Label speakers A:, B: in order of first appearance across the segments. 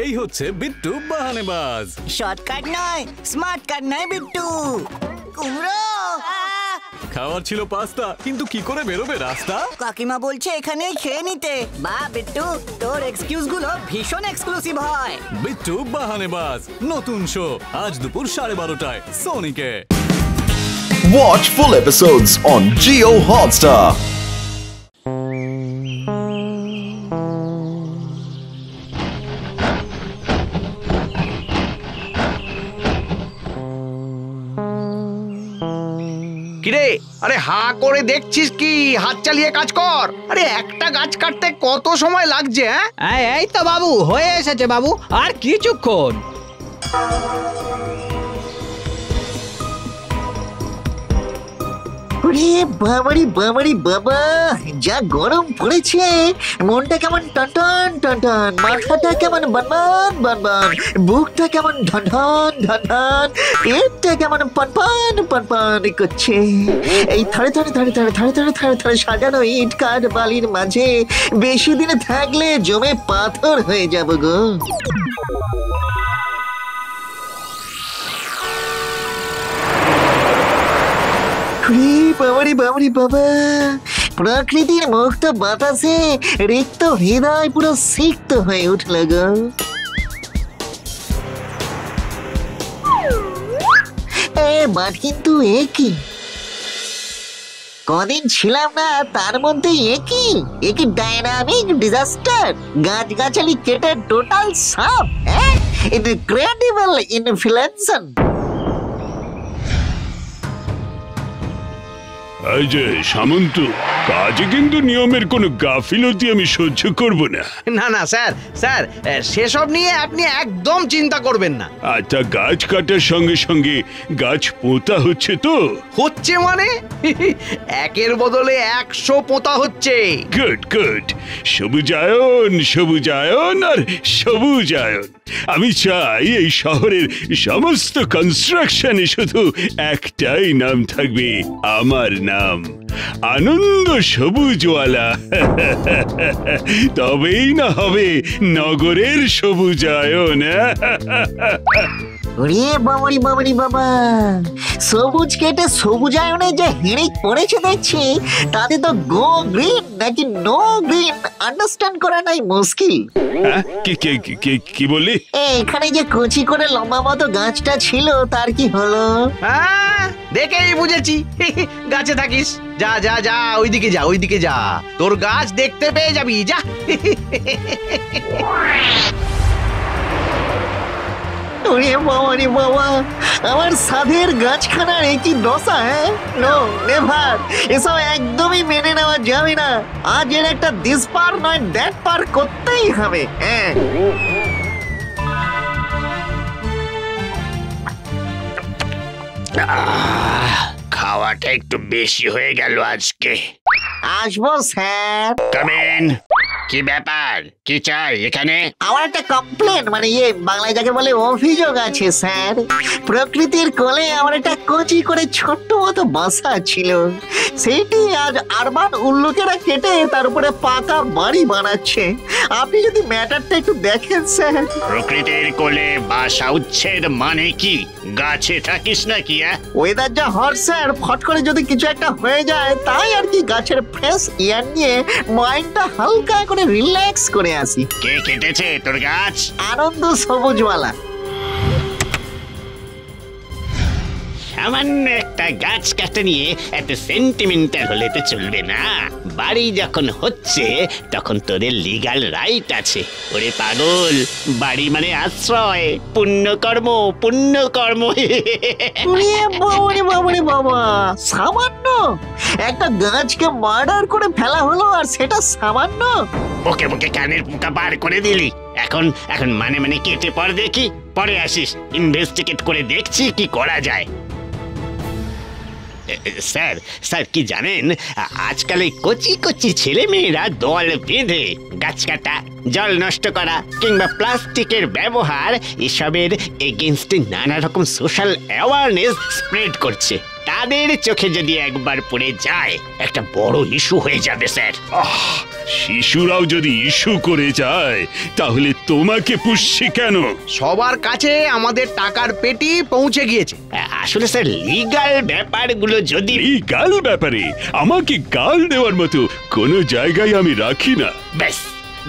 A: এই হচ্ছে বিট্টু বাহানেবাজ।
B: শর্টকাট নয়, স্মার্ট কাট নয় বিট্টু। কুমড়ো
A: খাওয়ার ছিল পাস্তা, কিন্তু কি করে বেরোবে রাস্তা?
B: কাকিমা বলছে এখানেই খেয়ে নিতে। বা বিট্টু, তোর এক্সকিউজ গুলো ভীষণ এক্সক্লুসিভ হয়।
A: বিট্টু বাহানেবাজ নতুন শো আজ দুপুর 12:30টায় সোনিকে।
C: Watch full episodes on Jio Hotstar.
D: কিরে, আরে হা করে দেখছিস কি? হাত চালিয়ে কাজ কর। আরে একটা গাছ কাটতে কত সময় লাগছে? হ্যাঁ
E: এই তো বাবু, হয়ে এসেছে বাবু, আর কিছুক্ষণ।
F: বাবারি বাবারি বাবা, যা গরম পড়েছে, মনটা কেমন টনটন টনটন, মাথাটা কেমন বানবান বানবান, বুকটা কেমন ঢনঢন ঢনঢন, পেটটা কেমন পনপন পনপন করছে। এই থাড়ে থাড়ে থাড়ে থাড়ে থাড়ে থাড়ে থাড়ে থাড়ে সাজানো ইট কাঠ বালির মাঝে বেশি দিনে থাকলে জমে পাথর হয়ে যাব গো। বাবারি বাবারি বাবা, প্রকৃতির মুক্ত বাতাসে রিক্ত হৃদয় পুরো সিক্ত হয়ে উঠল গো। বাট কিন্তু একই কদিন ছিলাম না, তার মধ্যে একই ডায়নামিক ডিজাস্টার, গাছ গাছালি কেটে টোটাল সাফ। Incredible influencer.
G: এই যে সামন্ত, কাজে কিন্তু নিয়মের কোনো গাফিলতি আমি সহ্য করব না।
D: না না স্যার, স্যার সেসব নিয়ে আপনি একদম চিন্তা করবেন না।
G: আচ্ছা, গাছ কাটার সঙ্গে সঙ্গে গাছ পোঁতা হচ্ছে তো?
D: হচ্ছে মানে একের বদলে 100 পোঁতা হচ্ছে।
G: গুড গুড, সবুজায়ন সবুজায়ন আর সবুজায়ন। আমি চাই এই শহরের সমস্ত কনস্ট্রাকশনে শুধু একটাই নাম থাকবে, আমার নাম আনন্দ সবুজওয়ালা। তবেই না হবে নগরের সবুজায়ন।
F: ওরে বাবারি বাবারি বাবা, সবুজ কেটে সবুজায়নে যে হিড়িক পড়েছে দেখছি, তাতে তো গো গ্রিন নাকি নো গ্রিন আন্ডারস্ট্যান্ড করা নাই মুশকিল।
G: কি বললি?
F: এখানে যে কচি করে লম্বা মতো গাছটা ছিল, তার কি হলো?
D: দেখেই বুঝেছি, গাছে থাকিস। যা যা যা, ওইদিকে যা, ওইদিকে যা, তোর গাছ দেখতে পেয়ে যাবি, যা।
F: ওরে বাবারে বাবা, আমার সাধের গাছখানার একই দশা। নো নেভার, এসব একদমই মেনে নেওয়া যাবে না। আজ এর একটা দিস পার নয় দ্যাট পার করতেই হবে।
H: খাওয়াটা একটু বেশি হয়ে গেল আজকে।
F: আসবো স্যার।
H: Come in. কি ব্যাপার, কি চাই এখানে?
F: আমার একটা কমপ্লেন, মানে বাংলায় যাকে বলে অভিযোগ আছে স্যার। প্রকৃতির কোলে আমার একটা কচি করে ছোট্ট মতো বাসা ছিল, সেইটি আজ আরবান উল্লুকেরা কেটে তার উপরে পাকা বাড়ি বানাচ্ছে। আপনি যদি ম্যাটারটা একটু দেখেন স্যার।
H: প্রকৃতির কোলে বাসা উচ্ছেদ মানে কি? গাছে থাকিস নাকি?
F: ওয়েদার যা হট স্যার, ফট করে যদি কিছু একটা হয়ে যায়, তাই আর কি গাছের ফ্রেশ এয়ার নিয়ে মাইন্ডটা হালকা করে রিল্যাক্স করে আসি।
H: কে কেটেছে তোর গাছ?
F: আনন্দ সবুজওয়ালা।
H: সামান্য একটা গাছ কাটা নিয়ে এত সেন্টিমেন্টাল হলে তো চলবে না। বাড়ি যখন হচ্ছে তখন তোদের লিগ্যাল রাইট আছে। ওরে পাগল, বাড়ি মানে আশ্রয়, পুণ্যকর্ম পুণ্যকর্ম।
F: বাবারে বাবা, সামান্য একটা গাছকে মার্ডার করে ফেলা হলো, আর সেটা সামান্য?
H: ওকে বুকে কানের পোকা বার করে দিলি। এখন এখন মানে কেটে পর দেখি, পরে আসিস, ইনভেস্টিগেট করে দেখছি কি করা যায়। স্যার, স্যার কি জানেন, আজকাল এই কচি কচি ছেলে মেয়েরা দল বেঁধে গাছ কাটা, জল নষ্ট করা কিংবা প্লাস্টিকের ব্যবহার এসবের এগেইনস্টে নানা রকম সোশ্যাল অ্যাওয়ারনেস স্প্রেড করছে। তাদের চোখে যদি একবার পড়ে যায় একটা বড় ইস্যু হয়ে যাবে স্যার।
G: শিশুরাও যদি ইস্যু করে যায় তাহলে তোমাকে পুষছি কেন?
D: সবার কাছে আমাদের টাকার পেটি পৌঁছে গিয়েছে।
H: আসলে স্যার লিগ্যাল ব্যাপারগুলো যদি
G: লিগ্যাল ব্যাপারে আমাকে গাল দেওয়ার মতো কোনো জায়গায় আমি রাখি না।
H: ব্যাস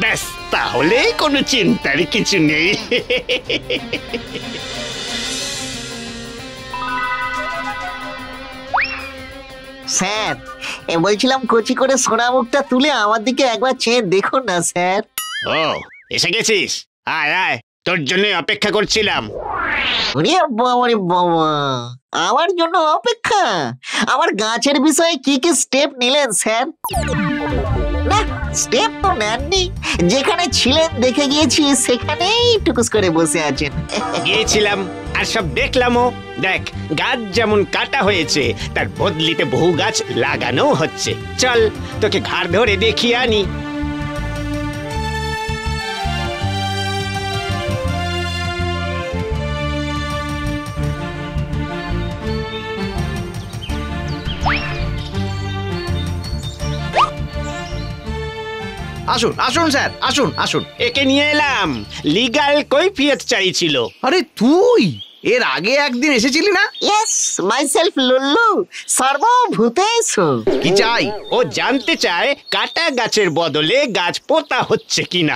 H: ব্যাস, তাহলে কোনো চিন্তার কিছু নেই।
F: স্যার বলছিলাম কচি করে সোনা মুখটা তুলে আমার দিকে একবার চেয়ে দেখুন না স্যার।
H: ও, এসে গেছিস? আয় আয়, তোর জন্য অপেক্ষা করছিলাম।
F: ওরে বাবা রে বাবা, আমার জন্য অপেক্ষা? আমার গাছের বিষয়ে কি কি স্টেপ নিলেন স্যার? না, স্টেপ তো নেননি, যেখানে ছিলেন দেখে গিয়েছি সেখানেই টুকুস করে বসে আছেন।
H: গিয়েছিলাম আর সব দেখলামও। দেখ, গাছ যেমন কাটা হয়েছে তার বদলিতে বহু গাছ লাগানো হচ্ছে। চল তোকে ঘাড় ধরে দেখিয়ে আনি।
D: আসুন আসুন স্যার, আসুন আসুন।
H: একে নিয়ে এলাম, লিগ্যাল কৈফিয়ত চাইছিল।
D: আরে তুই এর আগে একদিন এসেছিলি না?
F: ইয়েস, মাইসেলফ লুল্লু সর্বভূতেষু।
D: কি চাই?
H: ও জানতে চায় কাটা গাছের বদলে গাছ পোতা হচ্ছে কিনা।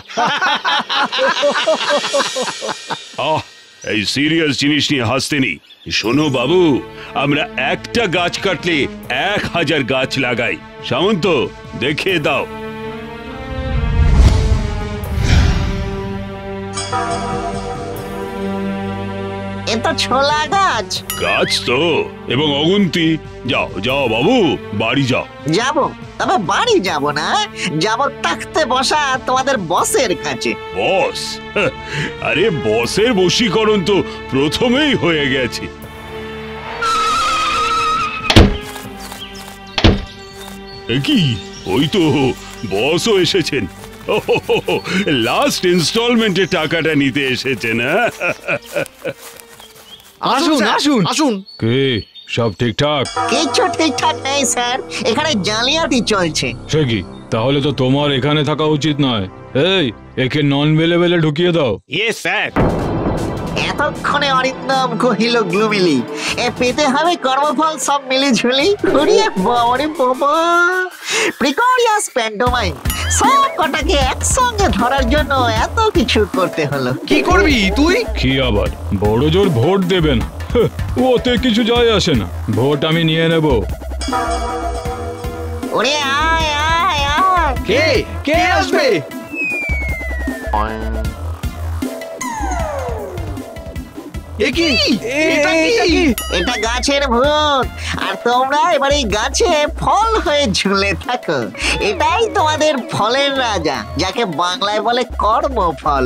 G: এই সিরিয়াস জিনিস নিয়ে হাসতে নেই। শোনো বাবু, আমরা একটা গাছ কাটলে 1000 গাছ লাগাই। সামন্ত, দেখে দাও।
F: এটা ছোলা গাছ।
G: গাছ তো, এবং অগুন্তি। যাও যাও বাবু, বাড়ি যাও।
F: যাব, তবে বাড়ি যাব না, যাব তাকতে বসা তোমাদের বসের কাছে।
G: বস? আরে বসের বশীকরণ তো প্রথমেই হয়ে গেছে। কি, ওই তো বসও এসেছেন। লাস্ট ইনস্টলমেন্টের টাকাটা নিতে এসেছেন।
D: আসুন আসুন আসুন।
A: কে সব ঠিকঠাক?
F: কিছু ঠিকঠাক নেই স্যার, এখানে জালিয়াতি চলছে।
A: সে কি, তাহলে তো তোমার এখানে থাকা উচিত নয়। এই, একে নন বেলে ঢুকিয়ে দাও।
H: Yes sir.
F: এতক্ষণে অরিন্দম কহিল গ্লুমিলি, এ পেতে হবে কর্মফল সব মিলি ঝুলি। ঘুরিয়ে বাবারে বাবা, প্রিকরিয়াস প্যান্টোমাইম, সব কটাকে একসঙ্গে ধরার জন্য এত কিছু করতে হলো।
D: কি করবি তুই?
A: কি আবার বড় জোর ভোট দেবেন? ওতে কিছু যায় আসে না, ভোট আমি নিয়ে নেব।
F: ওরে আয় আয় আয়।
D: কে কে আসবে?
F: এটা গাছের ভূত, আর তোমরা এবার এই গাছে ফল হয়ে ঝুলে থাকো। এটাই তোমাদের ফলের রাজা, যাকে বাংলায় বলে কর্মফল।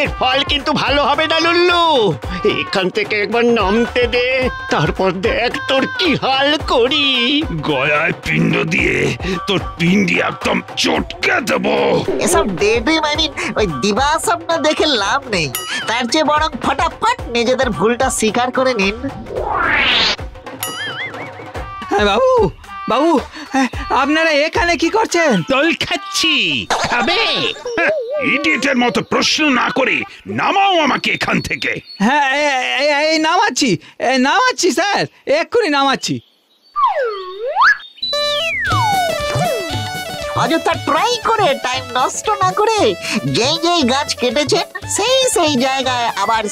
H: এর ফল কিন্তু ভালো হবে না লুল্লু। এখান থেকে একবার নামতে দে, তারপর দেখ তোর কি হাল করি।
G: গলায় পিণ্ড দিয়ে তোর পিণ্ডি একদম চটকে দেবো।
F: এসব ডেড্রিম, আই মিন ওই দিবা স্বপ্ন দেখে লাভ নেই। তার চেয়ে বরং ফটাফট নিজেদের ভুলটা স্বীকার করে নিন।
E: হ্যাঁ বাবু, বাবু, আপনারা এখানে কি করছেন?
G: দল খাচ্ছি। খাবে? ইডিয়েটের মতো প্রশ্ন না করে নামাও আমাকে এখান থেকে।
E: হ্যাঁ, এই নামাচ্ছি স্যার, এক্ষুনি নামাচ্ছি।
F: অযথা ট্রাই করে টাইম নষ্ট না করে যেই যেই গাছ কেটেছেন সেই জায়গায় আবার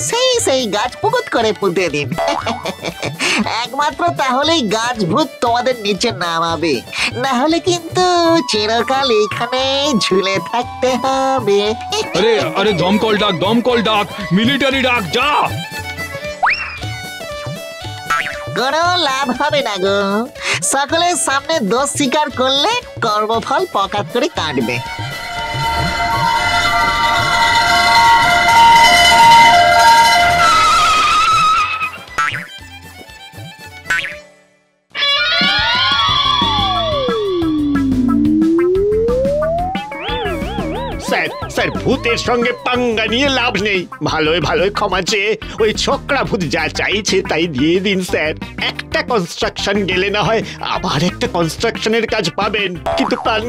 F: সেই গাছ পুকুত করে পুঁতে দিন। একমাত্র তাহলেই গাছ ভূত তোমাদের নিচে নামাবে, না হলে কিন্তু চিরকাল এখানে ঝুলে থাকতে হবে।
A: আরে দমকল ডাক, মিলিটারি ডাক, যা।
F: কোনো লাভ হবে না গো, সকলের সামনে দোষ স্বীকার করলে কর্মফল পকাত করে কাটবে।
H: স্যার ভূতের সঙ্গে পাঙ্গা নিয়ে লাভ নেই, ভালোই ভালোই ক্ষমা চেয়ে ওই ছোকরা ভূত যা চাইছে তাই দিয়ে দিন স্যার। একটা কনস্ট্রাকশন গেলে না হয় আবার একটা কনস্ট্রাকশনের কাজ পাবেন, কিন্তু প্রাণ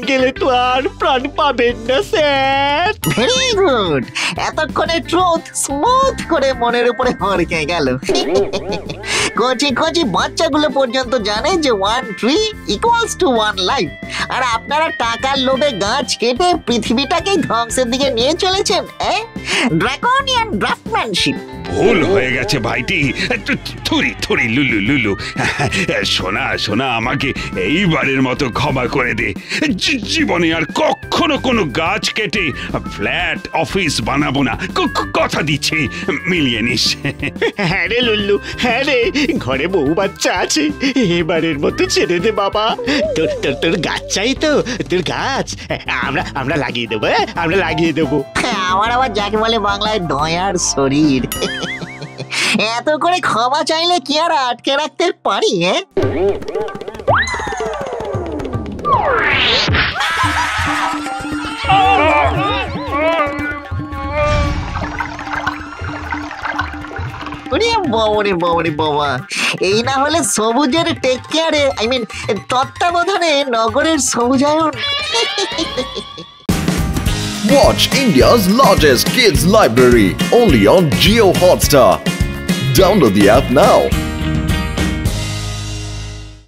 H: গেলে তো আর প্রাণ পাবেন না স্যার।
F: ভেরি গুড, এতক্ষণে ট্রুথ স্মুথ করে মনের উপরে হড়কে গেল। কচি কচি বাচ্চাগুলো পর্যন্ত জানে যে 1 tree equals to 1 life, আর আপনারা টাকার লোভে গাছ কেটে পৃথিবীটাকেই ধ্বংসের দিকে নিয়ে চলেছেন। ড্রাকনিয়ান ড্রাফটম্যানশিপ।
G: ভুল হয়ে গেছে ভাইটি। থুরি লুলু লুলু, সোনা আমাকে এইবারের মতো ক্ষমা করে দে। জীবনে আর কখনো কোনো গাছ কেটে ফ্ল্যাট অফিস বানাবো না, কথা দিচ্ছি, মিলিয়ে নিস।
H: হ্যাঁ রে লুল্লু, হ্যাঁ রে, ঘরে বউ বাচ্চা আছে, এবারের মতো ছেড়ে দে বাবা। তোর গাছ চাই তো, তোর গাছ আমরা লাগিয়ে দেবো, আমরা লাগিয়ে দেবো।
F: আমার আবার যাকে বলে বাংলায় দয়ার শরীর। এত করে ক্ষমা চাইলে কি আর আটকে রাখতে পারি? বাবা, এই না হলে সবুজের টেক কেয়ারে, তত্ত্বাবধানে নগরের সবুজায়ন।
C: Watch India's largest kids library only on Jio Hotstar. Download the app now.